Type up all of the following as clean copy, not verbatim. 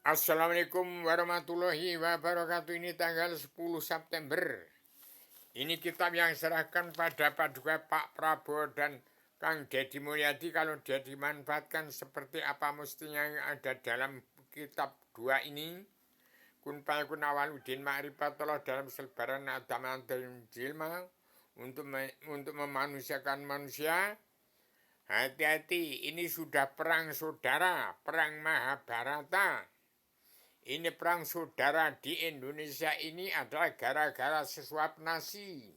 Assalamualaikum warahmatullahi wabarakatuh. Ini tanggal 10 September. Ini kitab yang serahkan pada Paduka Pak Prabowo dan Kang Deddy Mulyadi. Kalau dia dimanfaatkan seperti apa mestinya yang ada dalam kitab dua ini. Kun Fayakun Awaludin Ma'rifatullah dalam selebaran Adam dan Jilma untuk memanusiakan manusia. Hati-hati, ini sudah perang saudara, perang Mahabharata. Ini perang saudara di Indonesia ini adalah gara-gara sesuap nasi.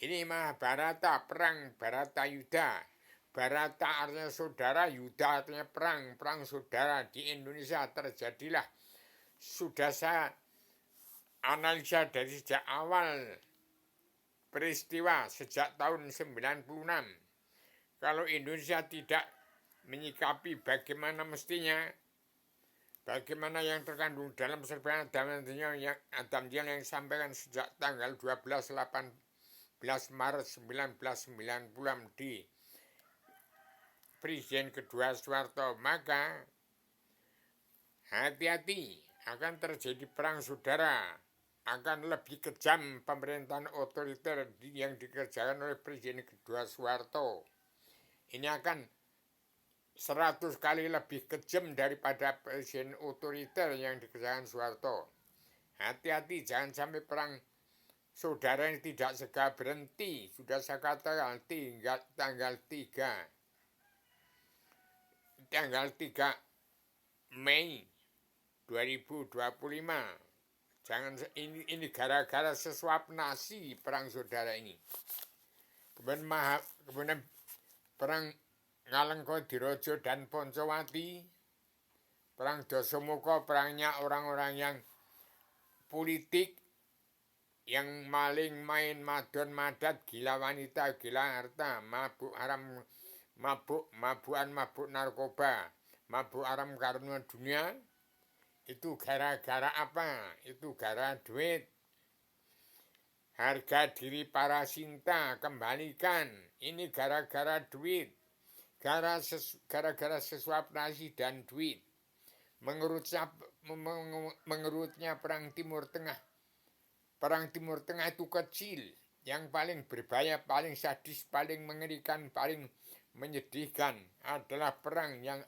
Ini Mahabharata, perang Baratayuda. Barata artinya saudara, Yuda artinya perang, perang saudara di Indonesia terjadilah. Sudah saya analisa dari sejak awal peristiwa sejak tahun 96. Kalau Indonesia tidak menyikapi bagaimana mestinya, bagaimana yang terkandung dalam serbanan Adam yang disampaikan sejak tanggal 18 Maret 1996 di Presiden kedua Soeharto, maka hati-hati akan terjadi perang saudara, akan lebih kejam pemerintahan otoriter yang dikerjakan oleh Presiden kedua Soeharto. Ini akan 100 kali lebih kejam daripada presiden otoriter yang dikerjakan Soeharto. Hati-hati, jangan sampai perang saudara ini tidak segera berhenti. Sudah saya katakan tanggal 3 Mei 2025. Jangan ini gara-gara sesuap nasi perang saudara ini. Kemudian perang Ngalengka-Dirojo dan Poncowati, perang Dasamuka, perangnya orang-orang yang politik, yang maling, main, madon, madat, gila wanita, gila harta, mabuk haram, mabukan, mabuk narkoba, mabuk haram karena dunia. Itu gara-gara apa? Itu gara duit. Harga diri para Sinta kembalikan. Ini gara-gara duit. Gara-gara sesuap nasi dan duit. Mengerutnya perang Timur Tengah. Perang Timur Tengah itu kecil. Yang paling berbahaya, paling sadis, paling mengerikan, paling menyedihkan adalah perang yang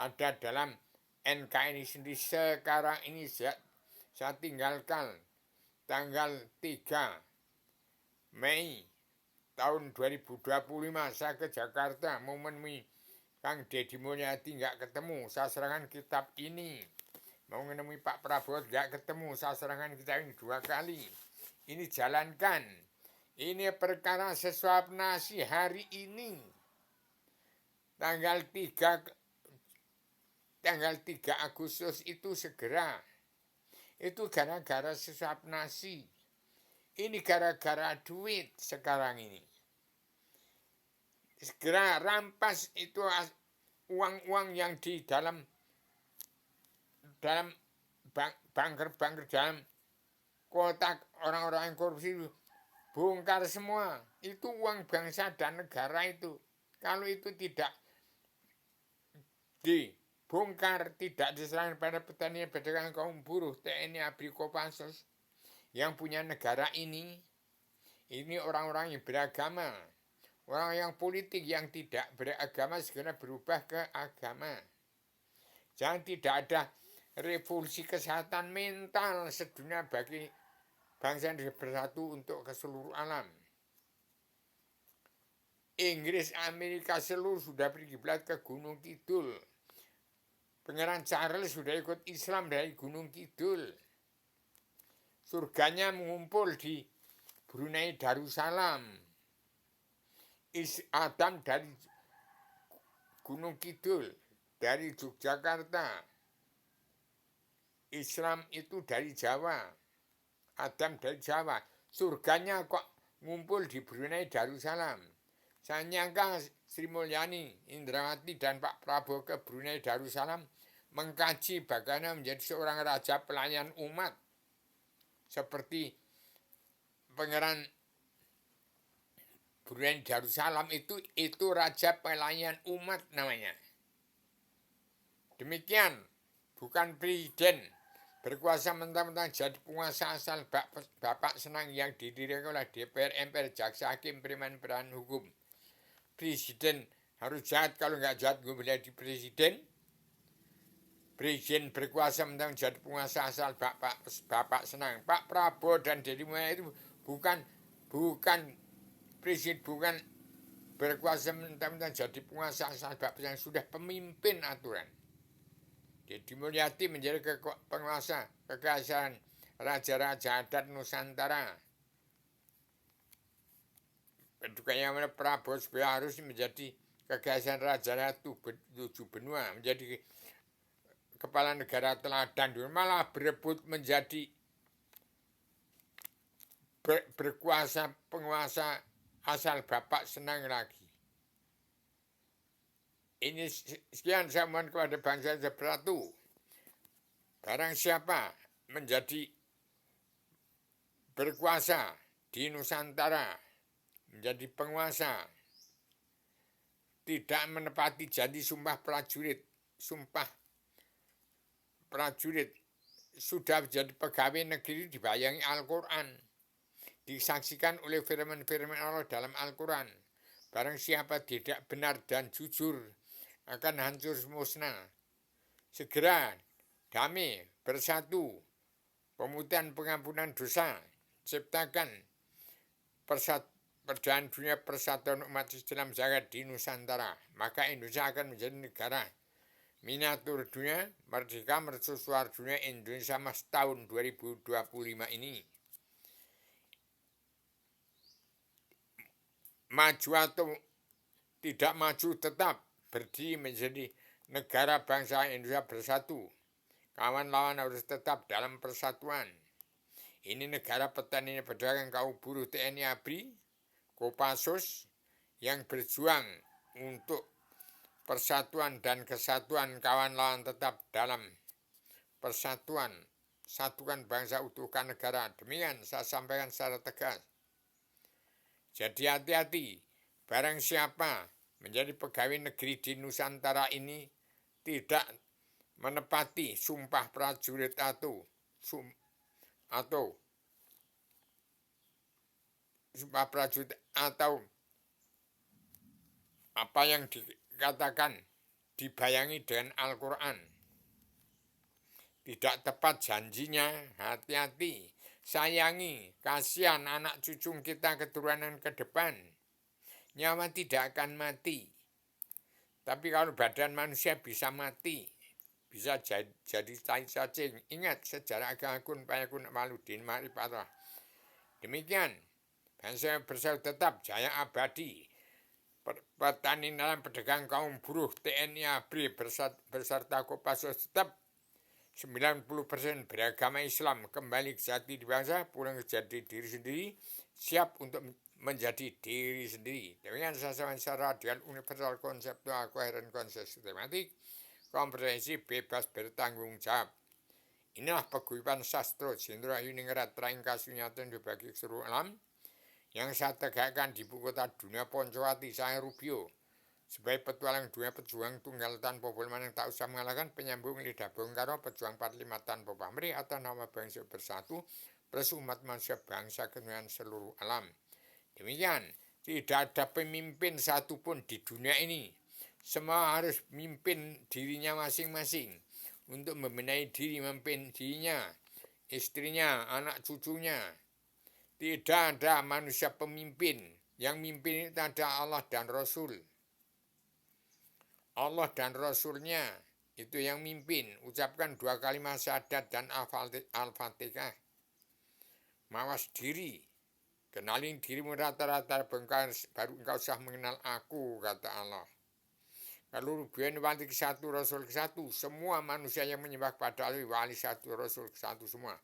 ada dalam NKRI sendiri. Sekarang ini saya tinggalkan tanggal 3 Mei tahun 2025 saya ke Jakarta mau menemui Kang Deddy Mulyadi, nggak ketemu. Saya serahkan kitab ini. Mau menemui Pak Prabowo, nggak ketemu. Saya serahkan kitab ini 2 kali. Ini jalankan. Ini perkara sesuap nasi hari ini. Tanggal 3 Agustus itu segera. Itu gara-gara sesuap nasi. Ini gara-gara duit sekarang ini. Segera rampas itu uang-uang yang di dalam banker-banker, dalam kotak orang-orang yang korupsi itu. Bongkar semua. Itu uang bangsa dan negara itu. Kalau itu tidak dibongkar, tidak diserahkan pada petani, pedagang, kaum buruh, TNI, ABRI, Kopassus, yang punya negara ini orang-orang yang beragama, orang yang politik yang tidak beragama segera berubah ke agama. Jangan tidak ada revolusi kesehatan mental sedunia bagi bangsa yang bersatu untuk ke seluruh alam. Inggris, Amerika seluruh sudah berkiblat ke Gunung Kidul. Pangeran Charles sudah ikut Islam dari Gunung Kidul. Surganya mengumpul di Brunei Darussalam. Adam dari Gunung Kidul, dari Yogyakarta. Islam itu dari Jawa. Adam dari Jawa. Surganya kok ngumpul di Brunei Darussalam. Saya nyangka Sri Mulyani, Indrawati, dan Pak Prabowo ke Brunei Darussalam mengkaji bagaimana menjadi seorang raja pelayan umat. Seperti Pangeran Brunei Darussalam itu raja pelayan umat namanya. Demikian bukan presiden berkuasa mentang-mentang jadi penguasa asal bapak senang yang didirikan oleh DPR, MPR, jaksa, hakim, preman, peran hukum. Presiden harus jahat, kalau nggak jahat gue menjadi presiden. Presiden berkuasa mentang jadi penguasa asal bapak senang. Pak Prabowo dan Deddy Mulyadi itu bukan presiden, bukan berkuasa mentang-mentang jadi penguasa asal bapak yang sudah pemimpin aturan. Deddy Mulyadi menjadi penguasa kekaisaran raja-raja adat Nusantara. Kayak Prabowo harus menjadi kekaisaran raja-raja tujuh benua, menjadi kepala negara teladan, malah berebut menjadi berkuasa penguasa asal bapak senang lagi. Ini sekian saya mohon kepada bangsa bersatu. Barang siapa menjadi berkuasa di Nusantara, menjadi penguasa, tidak menepati janji sumpah prajurit, sudah menjadi pegawai negeri dibayangi Al-Quran, disaksikan oleh firman-firman Allah dalam Al-Quran. Barang siapa tidak benar dan jujur akan hancur musnah. Segera damai bersatu, pemutihan pengampunan dosa, ciptakan perdamaian dunia, persatuan umat Islam jagat di Nusantara. Maka Indonesia akan menjadi negara miniatur dunia, merdeka mercusuar dunia Indonesia Mas tahun 2025 ini. Maju atau tidak maju tetap berdiri menjadi negara bangsa Indonesia bersatu. Kawan lawan harus tetap dalam persatuan. Ini negara petani, pedagang, kaum buruh, TNI, ABRI, Kopassus yang berjuang untuk persatuan dan kesatuan. Kawan lawan tetap dalam persatuan. Satukan bangsa, utuhkan negara. Demikian saya sampaikan secara tegas. Jadi hati-hati, barang siapa menjadi pegawai negeri di Nusantara ini tidak menepati sumpah prajurit atau sumpah prajurit atau apa yang dikatakan dibayangi dengan Al-Quran, tidak tepat janjinya, hati-hati. Sayangi, kasihan anak cucu kita, keturunan ke depan. Nyawa tidak akan mati. Tapi kalau badan manusia bisa mati, bisa jadi cacing. Ingat sejarah agama kun payakun maludin marifatah. Demikian, bangsa bersatu tetap jaya abadi. Petani dalam pedagang kaum buruh, TNI, ABRI beserta Kopassus tetap 90% beragama Islam, kembali ke jati di bangsa, pulang ke jati diri sendiri, siap untuk menjadi diri sendiri. Dengan sasaran secara radial, universal, konseptual, koheren, sistematik, komprehensif, bebas bertanggung jawab. Inilah paguyuban sastra Jenderal Yuningrat Traingka Sunyatan dibagi seluruh alam yang saya tegakkan di buku kota dunia Poncowati saya Rubio. Sebagai petualang dunia pejuang tunggal tanpa bolman yang tak usah mengalahkan, penyambung lidah Bung Karno, pejuang 45 tanpa pamrih atas nama bangsa bersatu, plus umat manusia bangsa kemuliaan seluruh alam. Demikian, tidak ada pemimpin satupun di dunia ini. Semua harus memimpin dirinya masing-masing untuk membenahi diri, memimpin dirinya, istrinya, anak cucunya. Tidak ada manusia pemimpin. Yang mimpin itu ada Allah dan Rasul. Allah dan Rasulnya itu yang mimpin. Ucapkan 2 kalimat syahadat dan Al-Fatihah. Mawas diri. Kenalin dirimu rata-rata bengkar, baru engkau sah mengenal aku, kata Allah. Kalau Rubian wali ke-1, Rasul ke-1, semua manusia yang menyembah pada Allah, wali 1, Rasul ke-1 semua.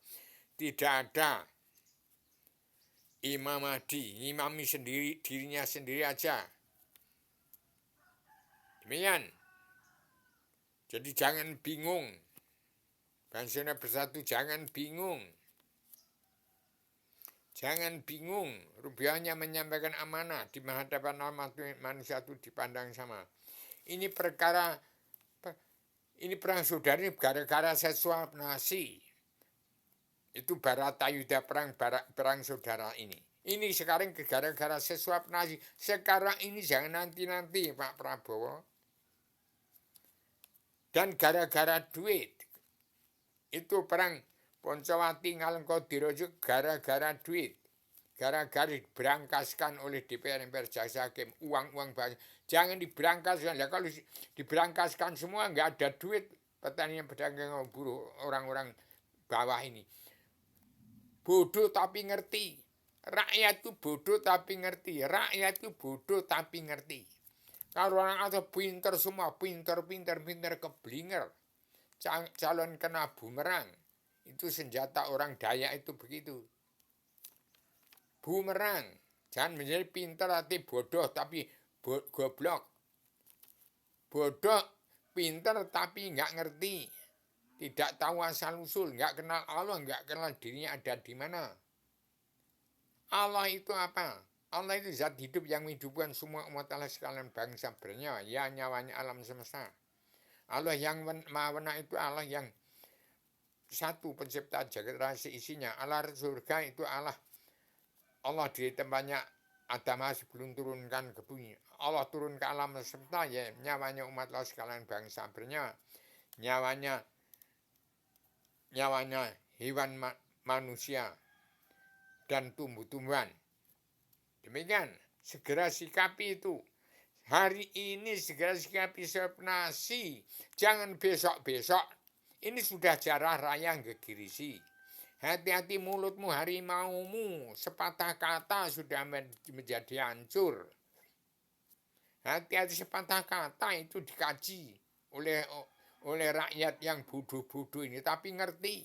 Tidak ada Imam Mahdi, ngimami sendiri, dirinya sendiri aja. Demikian. Jadi jangan bingung. Bangsa bersatu jangan bingung. Jangan bingung. Rubiahnya menyampaikan amanah di hadapan manusia itu dipandang sama. Ini perkara Ini perang saudara ini gara-gara saya suap nasi. Itu Baratayuda perang saudara ini. Ini sekarang gara-gara saya suap nasi. Sekarang ini jangan nanti-nanti Pak Prabowo. Dan gara-gara duit. Itu perang Poncowati Ngalengkodirojo gara-gara duit. Gara-gara diberangkaskan oleh DPR MPR Jaksa Hakim uang-uang banyak. Jangan diberangkaskan. Ya, kalau diberangkaskan semua nggak ada duit. Petani pedagang buruh orang-orang bawah ini. Bodoh tapi ngerti. Rakyat itu bodoh tapi ngerti. Rakyat itu bodoh tapi ngerti. Kalau orang atau pinter semua, pinter keblinger. Calon kena bumerang. Itu senjata orang Dayak itu begitu. Bumerang. Jangan menjadi pinter tapi bodoh tapi goblok. Bodoh, pinter tapi nggak ngerti. Tidak tahu asal-usul, nggak kenal Allah, nggak kenal dirinya ada di mana. Allah itu apa? Allah itu zat hidup yang menghidupkan semua umat Allah sekalian bangsa bernyawa. Ya nyawanya alam semesta. Allah yang maha itu Allah yang satu pencipta jagat raya isinya. Allah surga itu Allah di tempatnya Adam sebelum turunkan ke bumi. Allah turun ke alam semesta ya nyawanya umat Allah sekalian bangsa bernyawa. Nyawanya hewan manusia dan tumbuh-tumbuhan. Demikian, segera sikapi itu. Hari ini segera sikapi nasi. Jangan besok-besok. Ini sudah jarah raya gegirisi. Hati-hati mulutmu harimaumu. Sepatah kata sudah menjadi hancur. Hati-hati sepatah kata itu dikaji oleh rakyat yang bodoh-bodoh ini. Tapi ngerti.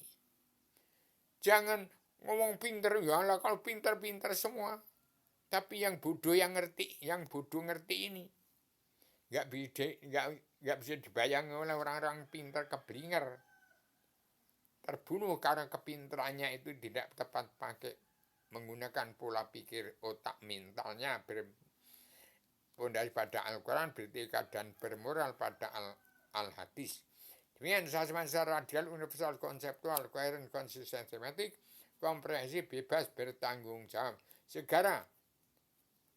Jangan ngomong pinter. Ya lah kalau pinter-pinter semua. Tapi yang bodoh ngerti ini. Nggak bisa dibayang oleh orang-orang pinter keblinger. Terbunuh karena kepinterannya itu tidak tepat pakai menggunakan pola pikir otak mentalnya berpondasi pada Al-Quran, bertekad dan bermoral pada Al-Hadis. Demikian semasa radial, universal, konseptual, koheren, konsisten, tematik, komprehensif, bebas, bertanggung jawab.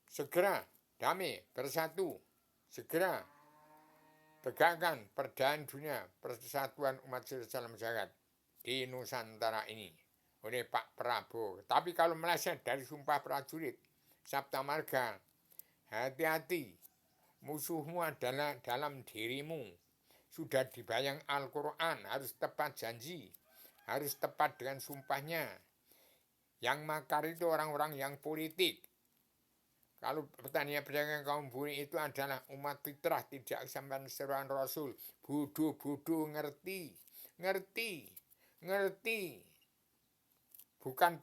Segera damai, bersatu, segera tegakkan perdamaian dunia, persatuan umat dalam jagat di Nusantara ini oleh Pak Prabowo. Tapi kalau meleset dari sumpah prajurit Sabta Marga, hati-hati, musuhmu adalah dalam dirimu. Sudah dibayang Al-Quran, harus tepat janji, harus tepat dengan sumpahnya. Yang makar itu orang-orang yang politik. Kalau petani pedagang kaum buruh itu adalah umat fitrah, tidak sampai seruan Rasul. Bodoh-bodoh ngerti. Bukan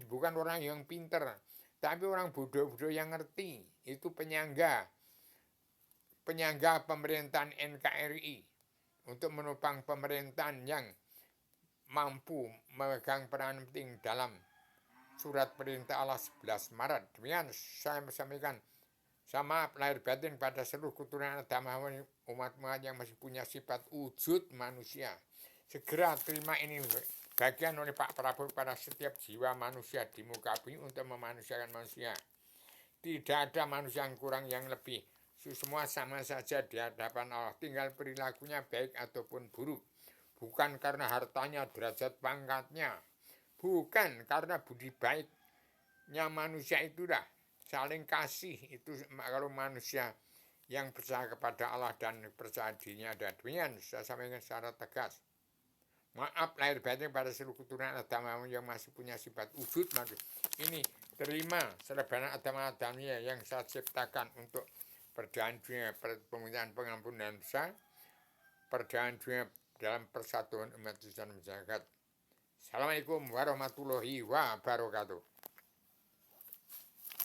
bukan orang yang pinter, tapi orang bodoh-bodoh yang ngerti. Itu penyangga pemerintahan NKRI untuk menopang pemerintahan yang mampu memegang peran penting dalam surat perintah Allah 11 Maret. Demikian saya sampaikan. Sama lahir batin pada seluruh keturunan agama umat-umat yang masih punya sifat wujud manusia. Segera terima ini bagian oleh Pak Prabowo pada setiap jiwa manusia di muka bumi untuk memanusiakan manusia. Tidak ada manusia yang kurang yang lebih. Semua sama saja di hadapan Allah. Tinggal perilakunya baik ataupun buruk. Bukan karena hartanya, derajat pangkatnya. Bukan karena budi baiknya manusia itu dah. Saling kasih itu kalau manusia yang percaya kepada Allah dan percaya dirinya ada. Demikian saya sampaikan secara tegas. Maaf lahir batin pada seluruh keturunan agama yang masih punya sifat wujud manusia. Ini terima selebaran agama-agama yang saya ciptakan untuk perdamaian dunia, permintaan pengampunan dosa, perdamaian dunia dalam persatuan umat Islam jagat. Assalamualaikum warahmatullahi wabarakatuh.